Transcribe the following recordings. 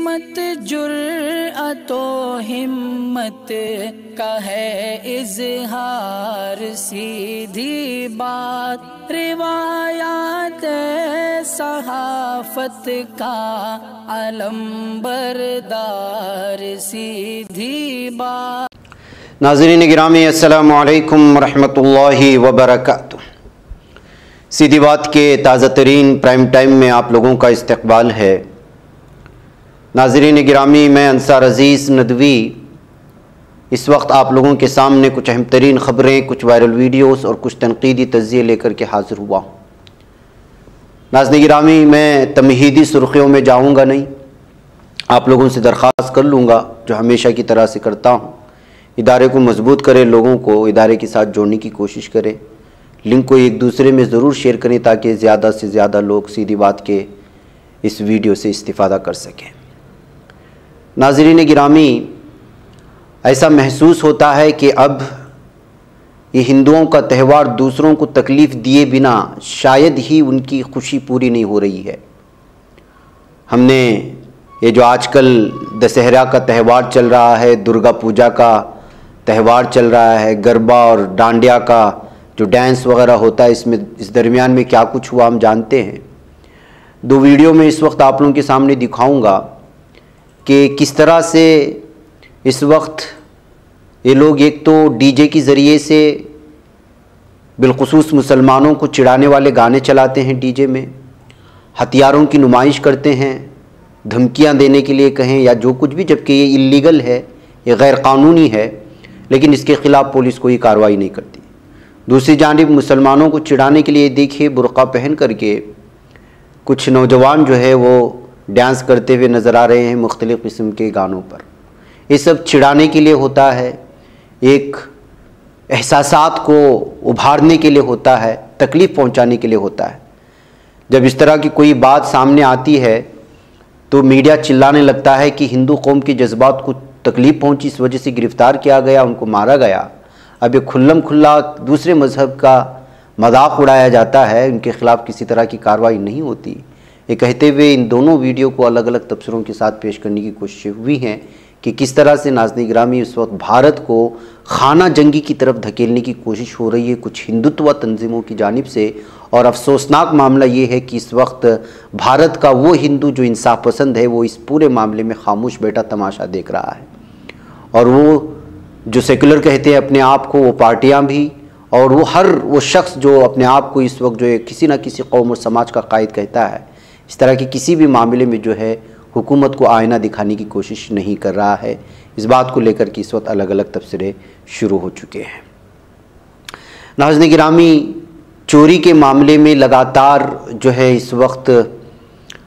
सिमत जुर्अतो हिम्मत का है इजहार, सीधी बात रिवायात सहाफत का अलंबरदार, सीधी बात। नाज़रीन गिरामी अस्सलामु अलैकुम रहमतुल्लाहि व बरकातुहू। सीधी बात के ताज़ा तरीन प्राइम टाइम में आप लोगों का इस्तकबाल है। नाज़रीन गिरामी, मैं अंसार अज़ीज़ नदवी इस वक्त आप लोगों के सामने कुछ अहम तरीन ख़बरें, कुछ वायरल वीडियोस और कुछ तनकीदी तज़्ज़िये लेकर के हाज़िर हुआ हूँ। नाज़रीन गिरामी, मैं तमहीदी सुर्खियों में जाऊँगा नहीं, आप लोगों से दरख्वास्त कर लूँगा जो हमेशा की तरह से करता हूँ, इदारे को मजबूत करें, लोगों को इदारे के साथ जोड़ने की कोशिश करें, लिंक को एक दूसरे में ज़रूर शेयर करें ताकि ज़्यादा से ज़्यादा लोग सीधी बात के इस वीडियो से इस्तिफ़ादा कर सकें। नाज़रीन गिरामी, ऐसा महसूस होता है कि अब ये हिंदुओं का त्यौहार दूसरों को तकलीफ़ दिए बिना शायद ही उनकी खुशी पूरी नहीं हो रही है। हमने ये जो आजकल दशहरा का त्यौहार चल रहा है, दुर्गा पूजा का त्यौहार चल रहा है, गरबा और डांडिया का जो डांस वगैरह होता है, इस दरमियान में क्या कुछ हुआ हम जानते हैं। दो वीडियो में इस वक्त आप लोगों के सामने दिखाऊंगा कि किस तरह से इस वक्त ये लोग एक तो डीजे की ज़रिए से बिलखुसूस मुसलमानों को चिढ़ाने वाले गाने चलाते हैं, डीजे में हथियारों की नुमाइश करते हैं, धमकियां देने के लिए कहें या जो कुछ भी, जबकि ये इल्लीगल है, ये गैर कानूनी है, लेकिन इसके ख़िलाफ़ पुलिस कोई कार्रवाई नहीं करती। दूसरी जानिब मुसलमानों को चिढ़ाने के लिए देखिए बुर्का पहन करके कुछ नौजवान जो है वो डांस करते हुए नज़र आ रहे हैं मुख्तलिफ़ किस्म के गानों पर। ये सब चिढ़ाने के लिए होता है, एक एहसासात को उभारने के लिए होता है, तकलीफ़ पहुंचाने के लिए होता है। जब इस तरह की कोई बात सामने आती है तो मीडिया चिल्लाने लगता है कि हिंदू कौम के जज्बात को तकलीफ़ पहुंची, इस वजह से गिरफ़्तार किया गया, उनको मारा गया। अब ये खुल्लम खुल्ला दूसरे मज़हब का मजाक उड़ाया जाता है, उनके ख़िलाफ़ किसी तरह की कार्रवाई नहीं होती। ये कहते हुए इन दोनों वीडियो को अलग अलग तबसरों के साथ पेश करने की कोशिशें हुई हैं कि किस तरह से नाज़रीन गिरामी इस वक्त भारत को खाना जंगी की तरफ धकेलने की कोशिश हो रही है कुछ हिंदुत्व तंजीमों की जानिब से। और अफसोसनाक मामला ये है कि इस वक्त भारत का वो हिंदू जो इंसाफ पसंद है वो इस पूरे मामले में खामोश बैठा तमाशा देख रहा है। और वो जो सेकुलर कहते हैं अपने आप को, वो पार्टियाँ भी, और वो शख्स जो अपने आप को इस वक्त जो है किसी न किसी कौम और समाज का कायद कहता है, इस तरह के किसी भी मामले में जो है हुकूमत को आईना दिखाने की कोशिश नहीं कर रहा है। इस बात को लेकर के इस वक्त अलग अलग तबसरे शुरू हो चुके हैं। नाज़रीन गिरामी, चोरी के मामले में लगातार जो है इस वक्त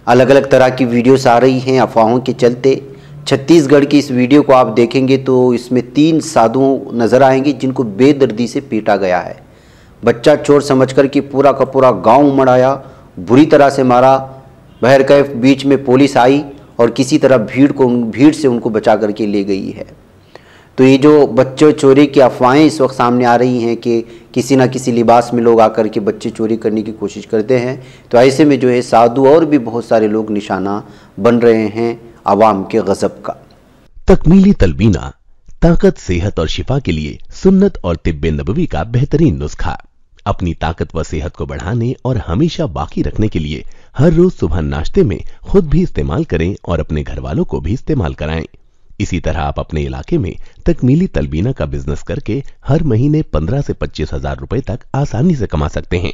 अलग अलग तरह की वीडियोस आ रही हैं अफवाहों के चलते। छत्तीसगढ़ की इस वीडियो को आप देखेंगे तो इसमें 3 साधु नज़र आएंगे जिनको बेदर्दी से पीटा गया है। बच्चा चोर समझकर कि पूरा का पूरा गाँव उमड़ आया, बुरी तरह से मारा। बहरकैफ बीच में पुलिस आई और किसी तरह भीड़ से उनको बचा करके ले गई है। तो ये जो बच्चे चोरी की अफवाहें इस वक्त सामने आ रही हैं कि किसी न किसी लिबास में लोग आकर के बच्चे चोरी करने की कोशिश करते हैं, तो ऐसे में जो है साधु और भी बहुत सारे लोग निशाना बन रहे हैं आवाम के गज़ब का। तकमीली तलबीना ताकत, सेहत और शिफा के लिए सुन्नत और तिब्बे नबवी का बेहतरीन नुस्खा। अपनी ताकत व सेहत को बढ़ाने और हमेशा बाकी रखने के लिए हर रोज सुबह नाश्ते में खुद भी इस्तेमाल करें और अपने घर वालों को भी इस्तेमाल कराएं। इसी तरह आप अपने इलाके में तकमीली तलबीना का बिजनेस करके हर महीने 15 से 25 हजार रुपए तक आसानी से कमा सकते हैं।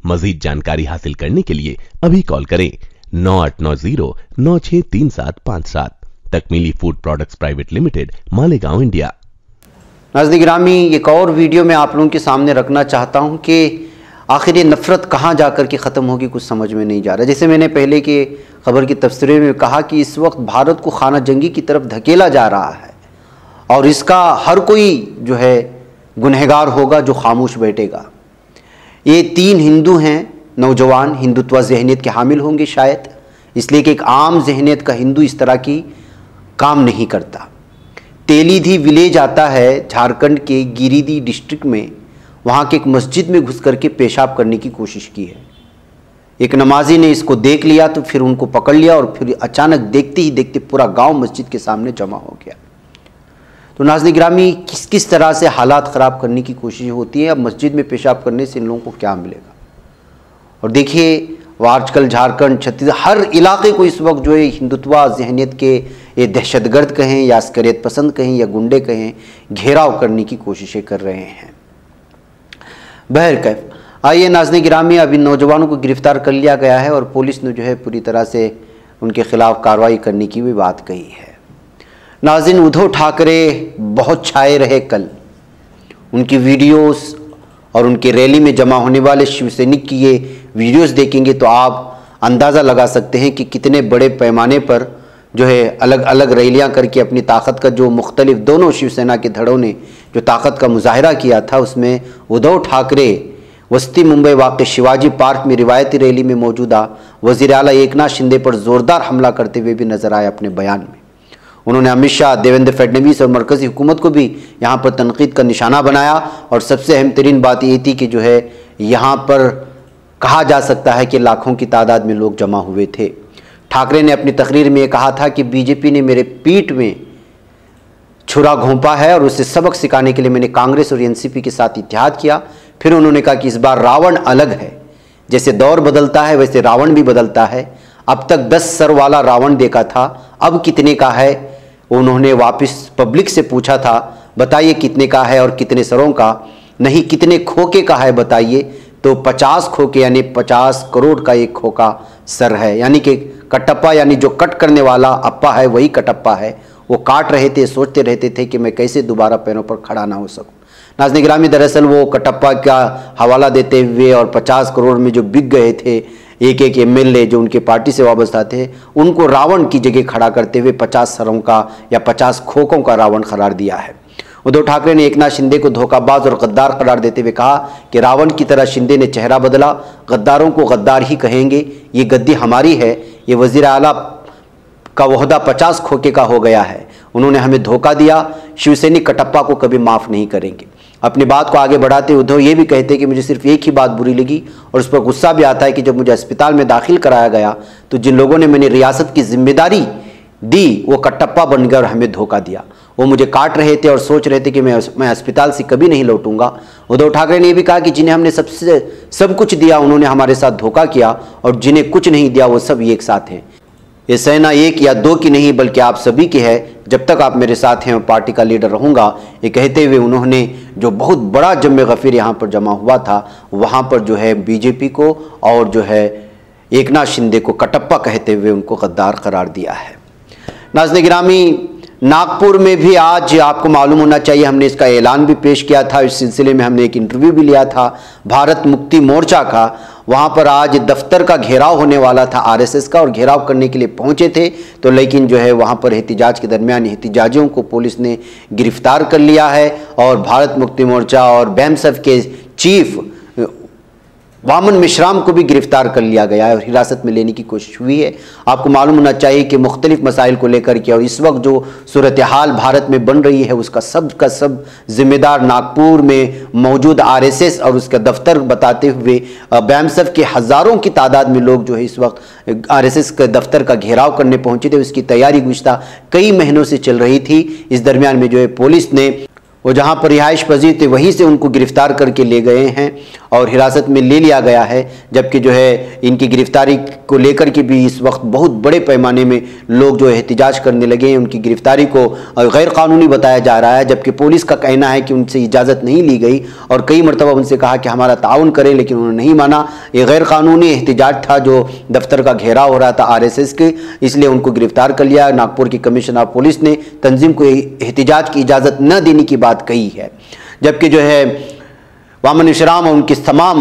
मजीद जानकारी हासिल करने के लिए अभी कॉल करें 9890963757। Takmili food products private limited, Malegaon, India. नाज़रीन गिरामी, एक और वीडियो में आप लोगों के सामने रखना चाहता हूं कि आखिर ये नफ़रत कहाँ जाकर के ख़त्म होगी, कुछ समझ में नहीं जा रहा। जैसे मैंने पहले के खबर की तफसीर में कहा कि इस वक्त भारत को खाना जंगी की तरफ धकेला जा रहा है और इसका हर कोई जो है गुनहगार होगा जो खामोश बैठेगा। ये 3 हिंदू हैं, नौजवान हिंदुत्व जहनीत के हामिल होंगे शायद, इसलिए कि एक आम जहनीत का हिंदू इस तरह की काम नहीं करता। तेलीधी विलेज आता है झारखंड के गिरिडीह डिस्ट्रिक्ट में, वहाँ के एक मस्जिद में घुस करके पेशाब करने की कोशिश की है। एक नमाजी ने इसको देख लिया तो फिर उनको पकड़ लिया और फिर अचानक देखते ही देखते पूरा गांव मस्जिद के सामने जमा हो गया। तो नाज़रीन गिरामी, किस किस तरह से हालात ख़राब करने की कोशिश होती है। अब मस्जिद में पेशाब करने से इन लोगों को क्या मिलेगा। और देखिए वो आजकल झारखंड, छत्तीसगढ़, हर इलाके को इस वक्त जो है हिंदुत्वा जहनीत के ये दहशतगर्द कहें या अस्करियत पसंद कहें या गुंडे कहें, घेराव करने की कोशिशें कर रहे हैं। बहरकैफ, आइए नाज़रीन गिरामी, अब इन नौजवानों को गिरफ्तार कर लिया गया है और पुलिस ने जो है पूरी तरह से उनके खिलाफ कार्रवाई करने की भी बात कही है। नाज़रीन, उद्धव ठाकरे बहुत छाए रहे कल। उनकी वीडियोस और उनके रैली में जमा होने वाले शिवसैनिक की ये वीडियोस देखेंगे तो आप अंदाज़ा लगा सकते हैं कि कितने बड़े पैमाने पर जो है अलग अलग रैलियां करके अपनी ताकत का जो मुख्तलिफ दोनों शिवसेना के धड़ों ने जो ताकत का मुजाहरा किया था, उसमें उद्धव ठाकरे वस्ती मुंबई वाक़ शिवाजी पार्क में रिवायती रैली में मौजूदा वज़ीर आला एकनाथ शिंदे पर ज़ोरदार हमला करते हुए भी नजर आए। अपने बयान में उन्होंने अमित शाह, देवेंद्र फडणवीस और मरकज़ी हुकूमत को भी यहाँ पर तनकीद का निशाना बनाया। और सबसे अहम तरीन बात ये थी कि जो है यहाँ पर कहा जा सकता है कि लाखों की तादाद में लोग जमा हुए थे। ठाकरे ने अपनी तकरीर में कहा था कि बीजेपी ने मेरे पीठ में छुरा घोंपा है और उसे सबक सिखाने के लिए मैंने कांग्रेस और एनसीपी के साथ इत्तेहाद किया। फिर उन्होंने कहा कि इस बार रावण अलग है, जैसे दौर बदलता है वैसे रावण भी बदलता है। अब तक 10 सर वाला रावण देखा था, अब कितने का है। उन्होंने वापस पब्लिक से पूछा था, बताइए कितने का है और कितने सरों का, नहीं कितने खोखे का है बताइए। तो 50 खोखे यानी 50 करोड़ का एक खोखा सर है, यानी कि कटप्पा, यानी जो कट करने वाला अप्पा है वही कटप्पा है। वो काट रहे थे, सोचते रहते थे कि मैं कैसे दोबारा पैरों पर खड़ा ना हो सकूं। नाज़रीन गिरामी, दरअसल वो कटप्पा का हवाला देते हुए और 50 करोड़ में जो बिक गए थे एक एक एमएलए जो उनके पार्टी से वाबस्ता थे, उनको रावण की जगह खड़ा करते हुए 50 सरों का या 50 खोखों का रावण करार दिया है। उद्धव ठाकरे ने एकनाथ शिंदे को धोखाबाज और गद्दार करार देते हुए कहा कि रावण की तरह शिंदे ने चेहरा बदला, गद्दारों को गद्दार ही कहेंगे, ये गद्दी हमारी है, ये वज़ीर आला का ओहदा 50 खोखे का हो गया है, उन्होंने हमें धोखा दिया, शिवसैनिक कटप्पा को कभी माफ़ नहीं करेंगे। अपनी बात को आगे बढ़ाते उद्धव ये भी कहते कि मुझे सिर्फ एक ही बात बुरी लगी और उस पर गुस्सा भी आता है कि जब मुझे अस्पताल में दाखिल कराया गया तो जिन लोगों ने मैंने रियासत की जिम्मेदारी दी वो कटप्पा बन गए और हमें धोखा दिया। वो मुझे काट रहे थे और सोच रहे थे कि मैं अस्पताल से कभी नहीं लौटूंगा। उद्धव ठाकरे ने यह भी कहा कि जिन्हें हमने सब कुछ दिया उन्होंने हमारे साथ धोखा किया और जिन्हें कुछ नहीं दिया वो सब एक साथ हैं। ये सेना एक या दो की नहीं बल्कि आप सभी की है, जब तक आप मेरे साथ हैं और पार्टी का लीडर रहूंगा। ये कहते हुए उन्होंने जो बहुत बड़ा जम्मे गफीर यहाँ पर जमा हुआ था वहाँ पर जो है बीजेपी को और जो है एकनाथ शिंदे को कटप्पा कहते हुए उनको गद्दार करार दिया है। नाज़रीन गिरामी, नागपुर में भी आज आपको मालूम होना चाहिए हमने इसका ऐलान भी पेश किया था, इस सिलसिले में हमने एक इंटरव्यू भी लिया था भारत मुक्ति मोर्चा का। वहाँ पर आज दफ्तर का घेराव होने वाला था आरएसएस का और घेराव करने के लिए पहुँचे थे तो लेकिन जो है वहाँ पर एहतिजाज के दरमियान एहतिजाजियों को पुलिस ने गिरफ्तार कर लिया है और भारत मुक्ति मोर्चा और बैमसफ के चीफ वामन मिश्राम को भी गिरफ्तार कर लिया गया है और हिरासत में लेने की कोशिश हुई है। आपको मालूम होना चाहिए कि मुख्तलिफ मसाइल को लेकर के और इस वक्त जो सूरत हाल भारत में बन रही है उसका सब जिम्मेदार नागपुर में मौजूद आरएसएस और उसका दफ्तर बताते हुए बैमसफ के हज़ारों की तादाद में लोग जो है इस वक्त आरएसएस के दफ्तर का घेराव करने पहुंचे थे। उसकी तैयारी गुज़िश्ता कई महीनों से चल रही थी। इस दरमियान में जो है पुलिस ने वो जहाँ पर रिहाइश पजीर थे वहीं से उनको गिरफ्तार करके ले गए हैं और हिरासत में ले लिया गया है। जबकि जो है इनकी गिरफ्तारी को लेकर के भी इस वक्त बहुत बड़े पैमाने में लोग जो एहतिजाज करने लगे हैं। उनकी गिरफ्तारी को गैर कानूनी बताया जा रहा है, जबकि पुलिस का कहना है कि उनसे इजाज़त नहीं ली गई और कई मरतबा उनसे कहा कि हमारा ताउन करें, लेकिन उन्होंने नहीं माना। ये गैर कानूनी एहतिजाज था जो दफ्तर का घेराव हो रहा था आरएसएस के, इसलिए उनको गिरफ्तार कर लिया। नागपुर की कमिश्नर पुलिस ने तंजीम को एहतिजाज की इजाज़त न देने की बात कही है। जबकि जो है वामन मिश्राम और उनके तमाम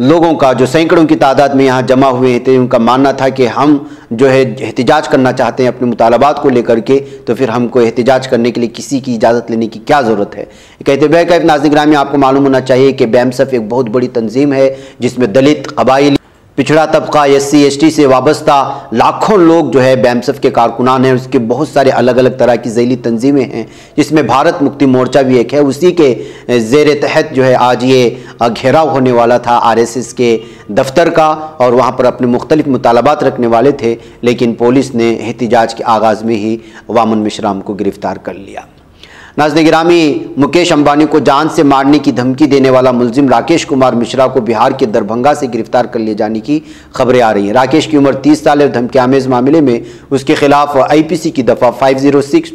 लोगों का जो सैकड़ों की तादाद में यहाँ जमा हुए थे उनका मानना था कि हम जो है एहतिजाज करना चाहते हैं अपने मुतालबात को लेकर के, तो फिर हमको एहतिजाज करने के लिए किसी की इजाज़त लेने की क्या ज़रूरत है। कहते हुए नाज़रीन गिरामी, आपको मालूम होना चाहिए कि बैमसफ एक बहुत बड़ी तंजीम है जिसमें दलित, कबाइली, पिछड़ा तबका SC ST से वाबस्ता लाखों लोग जो है BAMSF के कारकुनान हैं। उसके बहुत सारे अलग अलग तरह की ज़ैली तंजीमें हैं, जिसमें भारत मुक्ति मोर्चा भी एक है। उसी के ज़ेर तहत जो है आज ये घेराव होने वाला था RSS के दफ्तर का, और वहाँ पर अपने मुख्तलिफ मुतालबात रखने वाले थे, लेकिन पुलिस ने एहतिजाज के आगाज़ में ही वामन मिश्राम को गिरफ्तार कर लिया। नाज़रीन गिरामी, मुकेश अंबानी को जान से मारने की धमकी देने वाला मुलजिम राकेश कुमार मिश्रा को बिहार के दरभंगा से गिरफ्तार कर लिए जाने की खबरें आ रही हैं। राकेश की उम्र 30 साल है और धमकी आमेज मामले में उसके खिलाफ IPC की दफ़ा 506,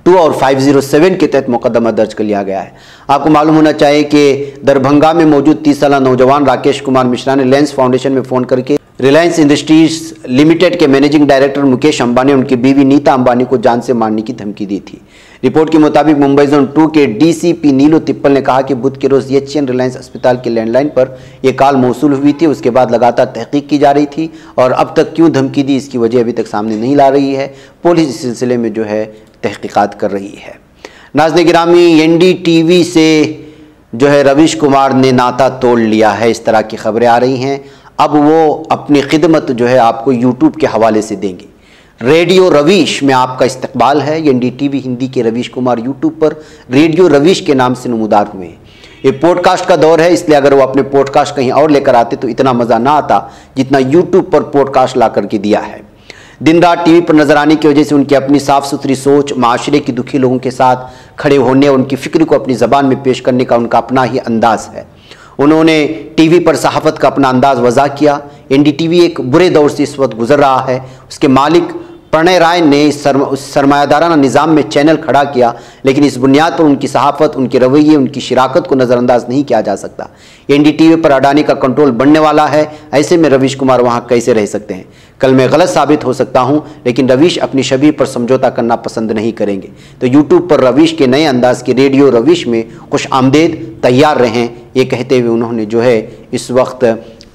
2 और 507 के तहत मुकदमा दर्ज कर लिया गया है। आपको मालूम होना चाहिए कि दरभंगा में मौजूद 30 साल नौजवान राकेश कुमार मिश्रा ने लेंस फाउंडेशन में फ़ोन करके रिलायंस इंडस्ट्रीज लिमिटेड के मैनेजिंग डायरेक्टर मुकेश अंबानी और उनकी बीवी नीता अंबानी को जान से मारने की धमकी दी थी। रिपोर्ट के मुताबिक मुंबई जोन 2 के DCP नीलू तिप्पल ने कहा कि बुध के रोज एशियन रिलायंस अस्पताल के लैंडलाइन पर यह कॉल मौसूल हुई थी। उसके बाद लगातार तहकीक की जा रही थी और अब तक क्यों धमकी दी, इसकी वजह अभी तक सामने नहीं ला रही है। पुलिस इस सिलसिले में जो है तहकीकात कर रही है। नाज़रीन गिरामी, NDTV से जो है रवीश कुमार ने नाता तोड़ लिया है, इस तरह की खबरें आ रही हैं। अब वो अपनी खिदमत जो है आपको YouTube के हवाले से देंगे। रेडियो रवीश में आपका इस्तकबाल है। NDTV हिंदी के रवीश कुमार YouTube पर रेडियो रवीश के नाम से नमूदार हुए हैं। ये पॉडकास्ट का दौर है, इसलिए अगर वो अपने पॉडकास्ट कहीं और लेकर आते तो इतना मज़ा ना आता जितना YouTube पर पॉडकास्ट ला करके दिया है। दिन रात TV पर नजर आने की वजह से उनकी अपनी साफ सुथरी सोच, माशरे की दुखी लोगों के साथ खड़े होने और उनकी फ़िक्र को अपनी ज़बान में पेश करने का उनका अपना ही अंदाज़ है। उन्होंने TV पर सहाफ़त का अपना अंदाज़ वज़ा किया। NDTV एक बुरे दौर से इस वक्त गुजर रहा है। उसके मालिक प्रणय राय ने इस सरमायादाराना निज़ाम में चैनल खड़ा किया, लेकिन इस बुनियाद पर उनकी सहाफ़त, उनके रवैये, उनकी शिराकत को नज़रअंदाज नहीं किया जा सकता। NDTV पर अडानी का कंट्रोल बढ़ने वाला है, ऐसे में रवीश कुमार वहाँ कैसे रह सकते हैं? कल मैं गलत साबित हो सकता हूँ, लेकिन रवीश अपनी शबीह पर समझौता करना पसंद नहीं करेंगे। तो YouTube पर रवीश के नए अंदाज के रेडियो रवीश में खुश आमदेद, तैयार रहें, ये कहते हुए उन्होंने जो है इस वक्त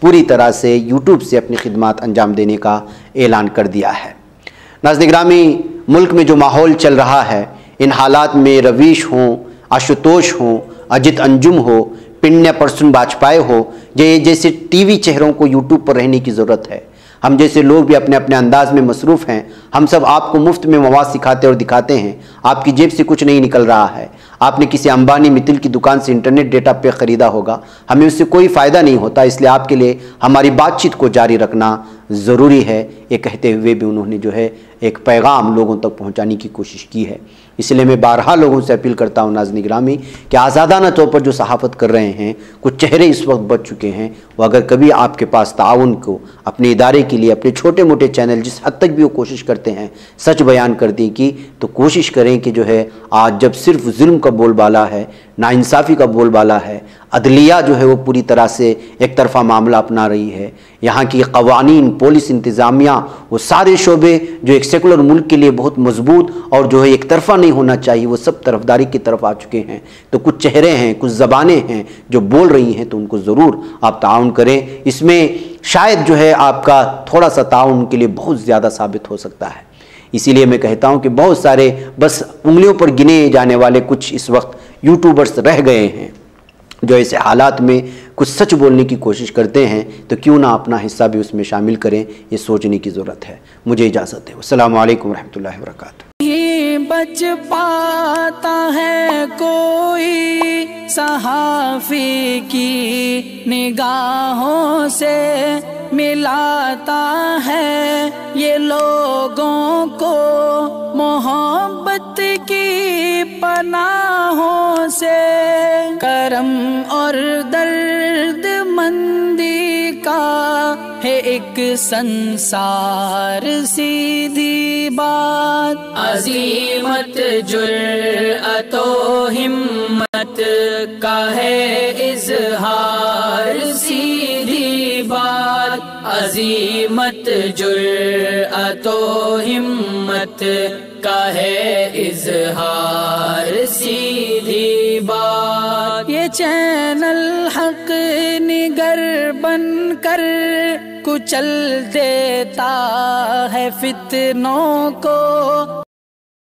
पूरी तरह से YouTube से अपनी खिदमत अंजाम देने का ऐलान कर दिया है। नाज़रीन गिरामी, मुल्क में जो माहौल चल रहा है, इन हालात में रवीश हों, आशुतोष हों, अजित अंजुम हो, पिण्य परसुन वाजपेयी हो, जैसे TV चेहरों को YouTube पर रहने की ज़रूरत है। हम जैसे लोग भी अपने अपने अंदाज में मसरूफ़ हैं। हम सब आपको मुफ्त में मवाद सिखाते और दिखाते हैं। आपकी जेब से कुछ नहीं निकल रहा है। आपने किसी अंबानी मित्तल की दुकान से इंटरनेट डेटा पे ख़रीदा होगा, हमें उससे कोई फ़ायदा नहीं होता, इसलिए आपके लिए हमारी बातचीत को जारी रखना ज़रूरी है। ये कहते हुए भी उन्होंने जो है एक पैगाम लोगों तक पहुँचाने की कोशिश की है। इसलिए मैं बारहा लोगों से अपील करता हूँ नाज़रीन गिरामी कि आज़ादाना तौर पर जो सहाफ़त कर रहे हैं, कुछ चेहरे इस वक्त बच चुके हैं, वो अगर कभी आपके पास ताउन को अपने इदारे के लिए, अपने छोटे मोटे चैनल जिस हद तक भी वो कोशिश करते हैं सच बयान करने की, तो कोशिश करें कि जो है आज जब सिर्फ जुल्म का बोलबाला है, नाइंसाफ़ी का बोलबाला है, अदलिया जो है वो पूरी तरह से एक तरफा मामला अपना रही है, यहाँ की कवानीन, पुलिस, इंतज़ामिया, वो सारे शोबे जो एक सेकुलर मुल्क के लिए बहुत मजबूत और जो है एक तरफा नहीं होना चाहिए, वो सब तरफदारी की तरफ आ चुके हैं। तो कुछ चेहरे हैं, कुछ ज़बानें हैं जो बोल रही हैं, तो उनको ज़रूर आप ताउन करें। इसमें शायद जो है आपका थोड़ा सा ताउन के लिए बहुत ज़्यादा साबित हो सकता है। इसीलिए मैं कहता हूँ कि बहुत सारे बस उंगलियों पर गिने जाने वाले कुछ इस वक्त यूट्यूबर्स रह गए हैं जो ऐसे हालात में कुछ सच बोलने की कोशिश करते हैं, तो क्यों ना अपना हिस्सा भी उसमें शामिल करें, ये सोचने की ज़रूरत है। मुझे इजाज़त है। अस्सलामु अलैकुम रहमतुल्लाहि व बरकातुहू। ही बच पाता है कोई सहाफ़ी की निगाहों से, मिलाता है ये लोगों को मोहब्बत की पनाहों से। करम और दर्द मंदी का है एक संसार, सीधी बात अज़ीमत जुर्अतो हिम्मत का है इज़हार, सीधी बात अज़ीमत जुर्अतो हिम्मत का है इज़हार, सीधी बात। ये चैनल हक निगर बन कर कुचल देता है फितनों को,